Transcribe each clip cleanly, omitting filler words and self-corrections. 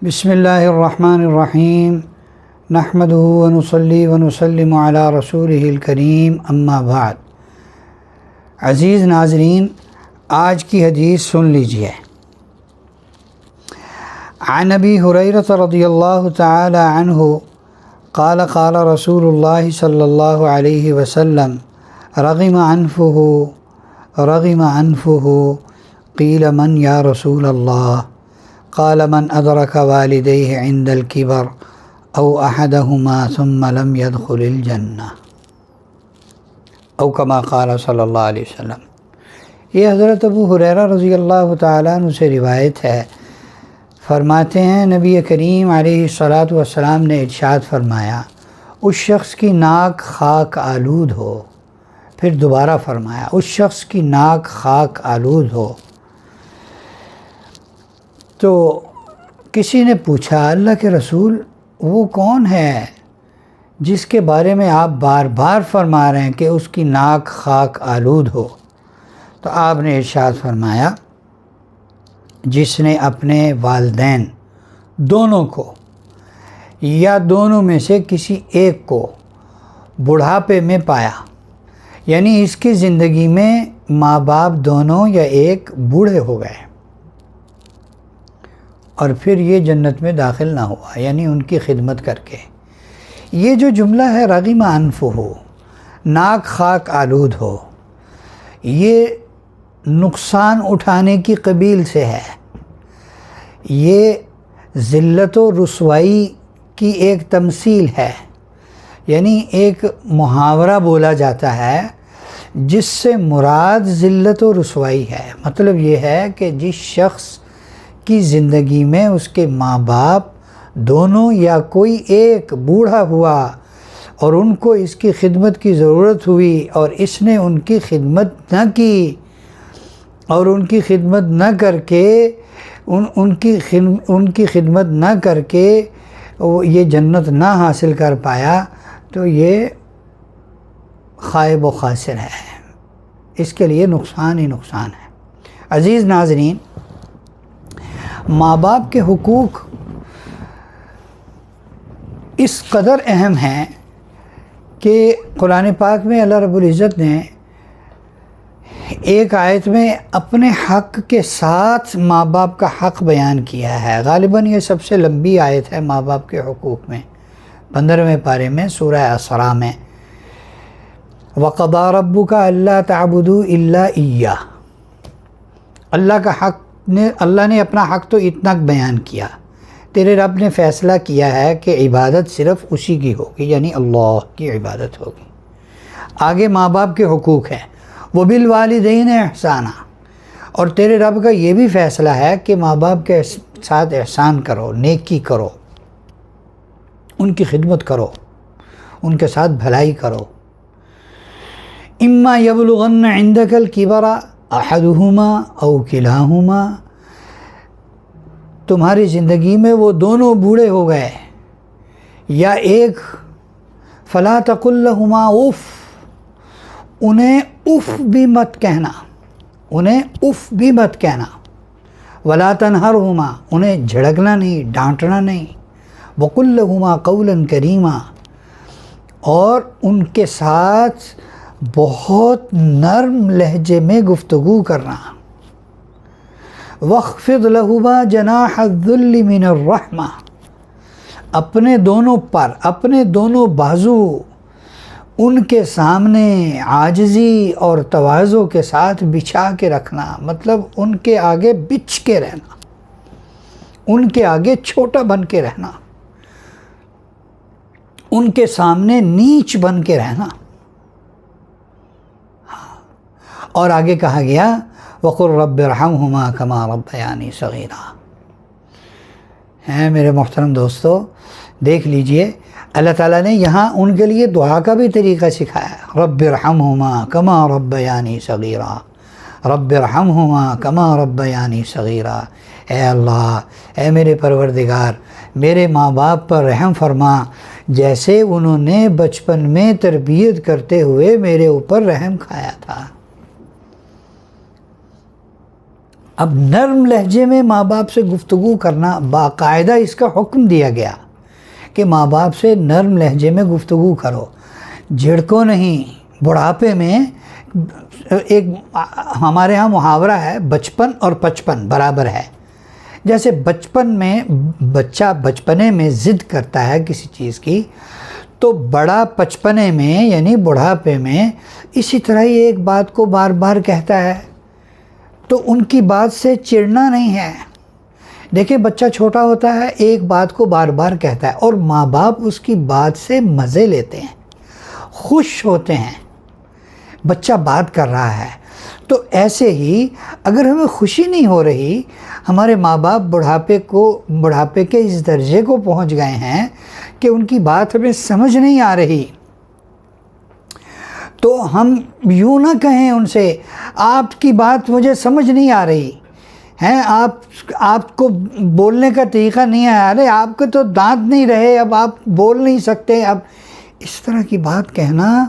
بسم اللہ الرحمن الرحیم نحمدہ ونصلی ونسلم علی رسولہ الکریم اما بعد۔ عزیز ناظرین، آج کی حدیث سن لیجئے۔ عن ابی ہریرہ رضی اللہ تعالی عنہ قال قال رسول اللہ صلی اللہ علیہ وسلم رغم انفہ قیل من یا رسول اللہ قال من ادرک والدیہ عند الکبر او احدہما ثم لم يدخل الجنہ او کما قال صلی اللہ علیہ وسلم۔ یہ حضرت ابو ہریرہ رضی اللہ تعالیٰ عنہ سے روایت ہے۔ فرماتے ہیں نبی کریم علیہ الصلاۃ والسلام نے ارشاد فرمایا، اس شخص کی ناک خاک آلود ہو۔ پھر دوبارہ فرمایا، اس شخص کی ناک خاک آلود ہو۔ تو کسی نے پوچھا، اللہ کے رسول وہ کون ہے جس کے بارے میں آپ بار بار فرما رہے ہیں کہ اس کی ناک خاک آلود ہو؟ تو آپ نے ارشاد فرمایا، جس نے اپنے والدین دونوں کو یا دونوں میں سے کسی ایک کو بڑھاپے میں پایا، یعنی اس کی زندگی میں ماں باپ دونوں یا ایک بوڑھے ہو گئے اور پھر یہ جنت میں داخل نہ ہوا، یعنی ان کی خدمت کر کے۔ یہ جو جملہ ہے رغم انفہ، ناک خاک آلود ہو، یہ نقصان اٹھانے کی قبیل سے ہے۔ یہ ذلت و رسوائی کی ایک تمثیل ہے، یعنی ایک محاورہ بولا جاتا ہے جس سے مراد ذلت و رسوائی ہے۔ مطلب یہ ہے کہ جس شخص کی زندگی میں اس کے ماں باپ دونوں یا کوئی ایک بوڑھا ہوا اور ان کو اس کی خدمت کی ضرورت ہوئی اور اس نے ان کی خدمت نہ کی اور ان کی خدمت نہ کر کے ان کی خدمت نہ کر کے یہ جنت نہ حاصل کر پایا، تو یہ خائب و خاسر ہے، اس کے لیے نقصان ہی نقصان ہے۔ عزیز ناظرین، ماں باپ کے حقوق اس قدر اہم ہیں کہ قرآن پاک میں اللہ رب العزت نے ایک آیت میں اپنے حق کے ساتھ ماں باپ کا حق بیان کیا ہے۔ غالباً یہ سب سے لمبی آیت ہے ماں باپ کے حقوق میں، 15ویں پارے میں سورہ اسراء میں۔ وَقَضَىٰ رَبُّكَ أَلَّا تَعْبُدُوا إِلَّا إِيَّاهُ۔ اللہ نے اپنا حق تو اتنا بیان کیا، تیرے رب نے فیصلہ کیا ہے کہ عبادت صرف اسی کی ہوگی، یعنی اللہ کی عبادت ہوگی۔ آگے ماں باپ کے حقوق ہیں، وَبِالْوَالِدَيْنِ إِحْسَانًا، اور تیرے رب کا یہ بھی فیصلہ ہے کہ ماں باپ کے ساتھ احسان کرو، نیکی کرو، ان کی خدمت کرو، ان کے ساتھ بھلائی کرو۔ إِمَّا يَبْلُغَنَّ عِنْدَكَ الْكِبَرَ أَحَدُهُمَا أَوْ كِلَاهُمَا، تمہاری زندگی میں وہ دونوں بوڑھے ہو گئے یا ایک، فَلَا تَقُلْ لَهُمَا اُف، انہیں اف بھی مت کہنا، انہیں اف بھی مت کہنا۔ وَلَا تَنْهَرْهُمَا، انہیں جھڑکنا نہیں، ڈانٹنا نہیں۔ وَقُلْ لَهُمَا قَوْلًا كَرِيمًا، اور ان کے ساتھ بہت نرم لہجے میں گفتگو کرنا۔ وَاخْفِضْ لَهُمَا جَنَاحَ الذُّلِّ مِنَ الرَّحْمَةِ، اپنے دونوں پر، اپنے دونوں بازو ان کے سامنے عاجزی اور تواضع کے ساتھ بچھا کے رکھنا، مطلب ان کے آگے بچھ کے رہنا، ان کے آگے چھوٹا بن کے رہنا، ان کے سامنے نیچ بن کے رہنا۔ اور آگے کہا گیا وَقُلْ رَبِّ ارْحَمْهُمَا كَمَا رَبَّيَانِي صَغِيرًا۔ ہیں میرے محترم دوستو، دیکھ لیجئے اللہ تعالیٰ نے یہاں ان کے لیے دعا کا بھی طریقہ سکھایا، رَبِّ ارْحَمْهُمَا كَمَا رَبَّيَانِي صَغِيرًا، رَبِّ ارْحَمْهُمَا كَمَا رَبَّيَانِي صَغِيرًا۔ اے اللہ، اے میرے پروردگار، میرے ماں باپ پر رحم فرما جیسے انہوں نے بچپن میں تربیت کرتے ہوئے میرے اوپر رحم کھایا تھا۔ اب نرم لہجے میں ماں باپ سے گفتگو کرنا باقاعدہ اس کا حکم دیا گیا کہ ماں باپ سے نرم لہجے میں گفتگو کرو، جھڑکو نہیں۔ بڑھاپے میں ایک ہمارے ہاں محاورہ ہے، بچپن اور پچپن برابر ہے۔ جیسے بچپن میں بچہ بچپنے میں ضد کرتا ہے کسی چیز کی، تو بڑا بچپنے میں یعنی بڑھاپے میں اسی طرح ہی ایک بات کو بار بار کہتا ہے، تو ان کی بات سے چڑنا نہیں ہے۔ دیکھیں بچہ چھوٹا ہوتا ہے، ایک بات کو بار بار کہتا ہے اور ماں باپ اس کی بات سے مزے لیتے ہیں، خوش ہوتے ہیں، بچہ بات کر رہا ہے۔ تو ایسے ہی اگر ہمیں خوشی نہیں ہو رہی، ہمارے ماں باپ بڑھاپے کے اس درجے کو پہنچ گئے ہیں کہ ان کی بات ہمیں سمجھ نہیں آ رہی، تو ہم یوں نہ کہیں ان سے آپ کی بات مجھے سمجھ نہیں آ رہی ہے، آپ کو بولنے کا طریقہ نہیں ہے، ارے آپ کے تو دانت نہیں رہے، اب آپ بول نہیں سکتے۔ اب اس طرح کی بات کہنا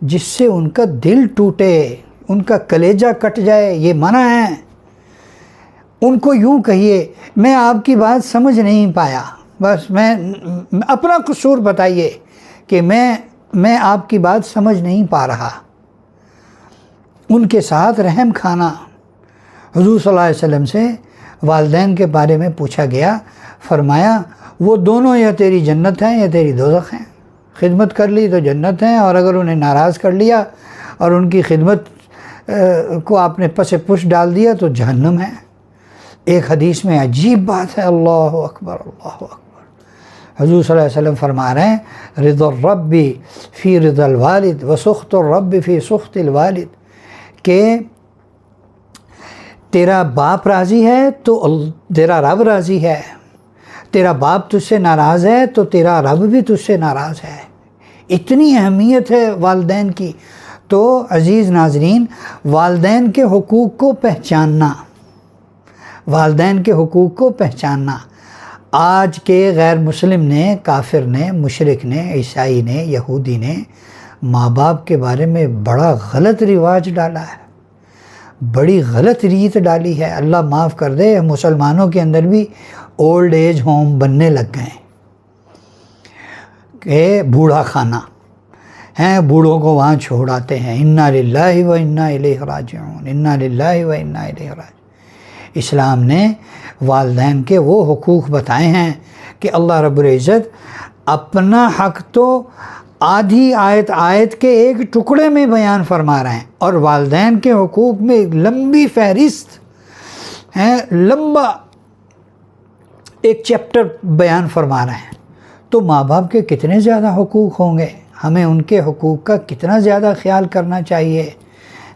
جس سے ان کا دل ٹوٹے، ان کا کلیجہ کٹ جائے، یہ منع ہے۔ ان کو یوں کہیے میں آپ کی بات سمجھ نہیں پایا، بس میں اپنا قصور بتائیے کہ میں آپ کی بات سمجھ نہیں پا رہا۔ ان کے ساتھ رحم کھانا۔ حضور صلی اللہ علیہ وسلم سے والدین کے بارے میں پوچھا گیا، فرمایا وہ دونوں یا تیری جنت ہیں یا تیری دوزخ ہیں۔ خدمت کر لی تو جنت ہیں، اور اگر انہیں ناراض کر لیا اور ان کی خدمت کو آپ نے پس پش ڈال دیا تو جہنم ہے۔ ایک حدیث میں عجیب بات ہے، اللہ اکبر اللہ اکبر، حضور صلی اللہ علیہ وسلم فرما رہے ہیں رضا الرب فی رضا الوالد وسخط الرب فی سخط الوالد، کہ تیرا باپ راضی ہے تو تیرا رب راضی ہے، تیرا باپ تجھ سے ناراض ہے تو تیرا رب بھی تجھ سے ناراض ہے۔ اتنی اہمیت ہے والدین کی۔ تو عزیز ناظرین، والدین کے حقوق کو پہچاننا، والدین کے حقوق کو پہچاننا آج کے غیر مسلم نے، کافر نے، مشرک نے، عیسائی نے، یہودی نے ماں باپ کے بارے میں بڑا غلط رواج ڈالا ہے، بڑی غلط ریت ڈالی ہے۔ اللہ معاف کر دے، مسلمانوں کے اندر بھی اولڈ ایج ہوم بننے لگ گئے کہ بوڑھا خانہ ہیں، بوڑھوں کو وہاں چھوڑ آتے ہیں۔ انا للہ و انا الیہ راجعون، انا للہ و انا الیہ راجعون۔ اسلام نے والدین کے وہ حقوق بتائے ہیں کہ اللہ رب العزت اپنا حق تو آدھی آیت کے ایک ٹکڑے میں بیان فرما رہے ہیں، اور والدین کے حقوق میں ایک لمبی فہرست ہے، لمبا ایک چیپٹر بیان فرما رہے ہیں۔ تو ماں باپ کے کتنے زیادہ حقوق ہوں گے، ہمیں ان کے حقوق کا کتنا زیادہ خیال کرنا چاہیے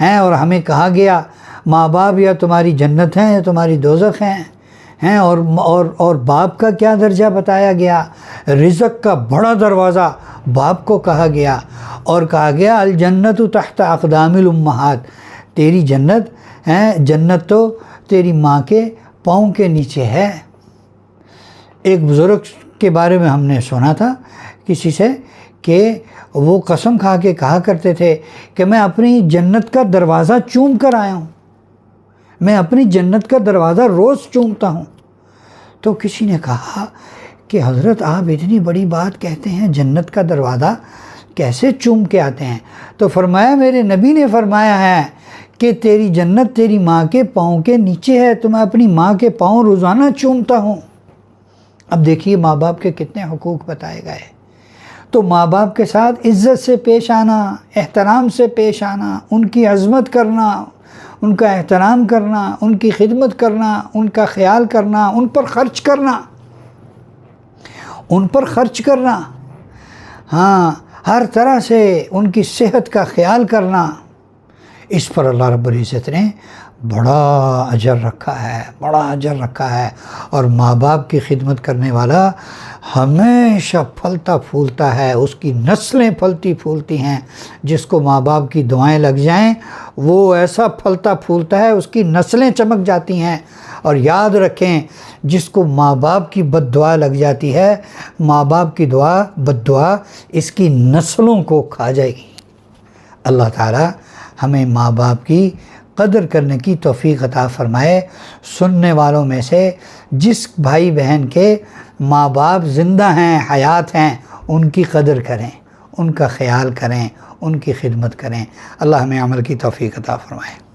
ہیں۔ اور ہمیں کہا گیا ماں باپ یا تمہاری جنت ہیں یا تمہاری دوزخ ہیں، اور باپ کا کیا درجہ بتایا گیا، رزق کا بڑا دروازہ باپ کو کہا گیا، اور کہا گیا الجنت تحت اقدام الامہات، تیری جنت ہے، جنت تو تیری ماں کے پاؤں کے نیچے ہے۔ ایک بزرگ کے بارے میں ہم نے سنا تھا کسی سے کہ وہ قسم کھا کے کہا کرتے تھے کہ میں اپنی جنت کا دروازہ چوم کر آیا ہوں، میں اپنی جنت کا دروازہ روز چومتا ہوں۔ تو کسی نے کہا کہ حضرت آپ اتنی بڑی بات کہتے ہیں، جنت کا دروازہ کیسے چوم کے آتے ہیں؟ تو فرمایا میرے نبی نے فرمایا ہے کہ تیری جنت تیری ماں کے پاؤں کے نیچے ہے، تو میں اپنی ماں کے پاؤں روزانہ چومتا ہوں۔ اب دیکھیے ماں باپ کے کتنے حقوق بتائے گئے۔ تو ماں باپ کے ساتھ عزت سے پیش آنا، احترام سے پیش آنا، ان کی عظمت کرنا، ان کا احترام کرنا، ان کی خدمت کرنا، ان کا خیال کرنا، ان پر خرچ کرنا، ہاں ہر طرح سے ان کی صحت کا خیال کرنا، اس پر اللہ رب العزت نے بڑا اجر رکھا ہے، اور ماں باپ کی خدمت کرنے والا ہمیشہ پھلتا پھولتا ہے، اس کی نسلیں پھلتی پھولتی ہیں۔ جس کو ماں باپ کی دعائیں لگ جائیں وہ ایسا پھلتا پھولتا ہے، اس کی نسلیں چمک جاتی ہیں۔ اور یاد رکھیں جس کو ماں باپ کی بد دعا لگ جاتی ہے، ماں باپ کی بد دعا اس کی نسلوں کو کھا جائے گی۔ اللہ تعالی ہمیں ماں باپ کی قدر کرنے کی توفیق عطا فرمائے۔ سننے والوں میں سے جس بھائی بہن کے ماں باپ زندہ ہیں، حیات ہیں، ان کی قدر کریں، ان کا خیال کریں، ان کی خدمت کریں۔ اللہ ہمیں عمل کی توفیق عطا فرمائے۔